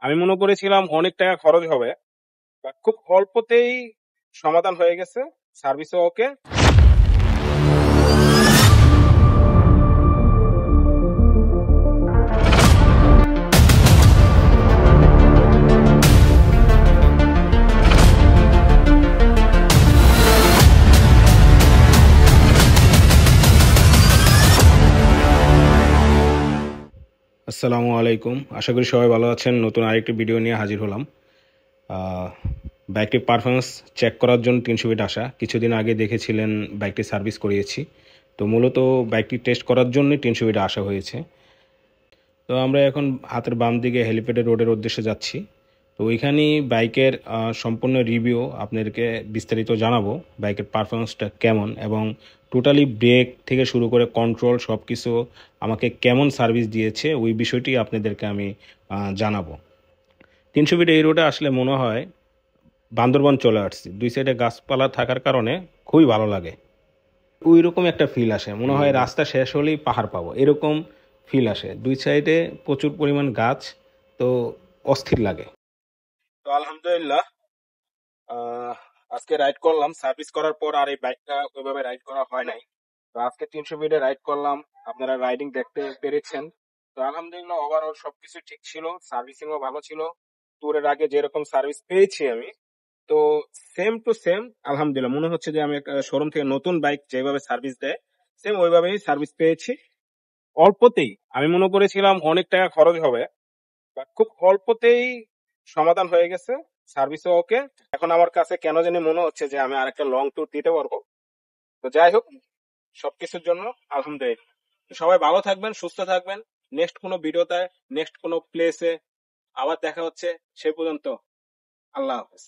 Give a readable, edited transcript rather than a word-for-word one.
আমি মনে করেছিলাম অনেক টাকা খরচ হবে, বাট খুব অল্পতেই সমাধান হয়ে গেছে। সার্ভিসও ওকে। আসসালামু আলাইকুম, আশা করি সবাই ভালো আছেন। নতুন আরেকটি ভিডিও নিয়ে হাজির হলাম। বাইকটির পারফরমেন্স চেক করার জন্য 300 ফিট আসা। কিছুদিন আগে দেখেছিলেন বাইকটি সার্ভিস করিয়েছি, তো মূলত বাইকটি টেস্ট করার জন্যই 300 ফিটে আসা হয়েছে। তো আমরা এখন হাতের বাম দিকে হেলিপ্যাডের রোডের উদ্দেশ্যে যাচ্ছি। তো ওইখানেই বাইকের সম্পূর্ণ রিভিউ আপনাদেরকে বিস্তারিত জানাবো, বাইকের পারফরমেন্সটা কেমন এবং টোটালি ব্রেক থেকে শুরু করে কন্ট্রোল সব কিছু আমাকে কেমন সার্ভিস দিয়েছে ওই বিষয়টি আপনাদেরকে আমি জানাবো। 300 ফিট এই রোডে আসলে মনে হয় বান্দরবান চলে আসছি। দুই সাইডে গাছপালা থাকার কারণে খুবই ভালো লাগে। ওই রকম একটা ফিল আসে, মনে হয় রাস্তা শেষ হলেই পাহাড় পাবো, এরকম ফিল আসে। দুই সাইডে প্রচুর পরিমাণ গাছ, তো অস্থির লাগে। তো আলহামদুলিল্লাহ, আজকে রাইড করলাম। সার্ভিস করার পর আর এই বাইকটা ওইভাবে রাইড করা হয় নাই। তো আজকে 300 ফিটে রাইড করলাম, আপনারা রাইডিং দেখতে পেরেছেন। তো আলহামদুলিল্লাহ ওভারঅল সবকিছু ঠিক ছিল, সার্ভিসিংও ভালো ছিল। ট্যুরের আগে যেরকম সার্ভিস পেয়েছি আমি, তো সেম টু সেম আলহামদুলিল্লাহ মনে হচ্ছে যে আমি একটা শোরুম থেকে নতুন বাইক যেভাবে সার্ভিস দেয় সেম ওইভাবেই সার্ভিস পেয়েছি। অল্পতেই, আমি মনে করেছিলাম অনেক টাকা খরচ হবে, বাট খুব অল্পতেই সমাধান হয়ে গেছে। সার্ভিসও ওকে। এখন আমার কাছে কেন জানি মনে হচ্ছে যে আমি আরেকটা লং ট্যুর দিতে পারবো। তো যাই হোক, সবকিছুর জন্য আলহামদুলিল্লাহ। সবাই ভালো থাকবেন, সুস্থ থাকবেন। নেক্সট কোনো ভিডিওতে, নেক্সট কোনো প্লেসে আবার দেখা হচ্ছে। সে পর্যন্ত আল্লাহ হাফেজ।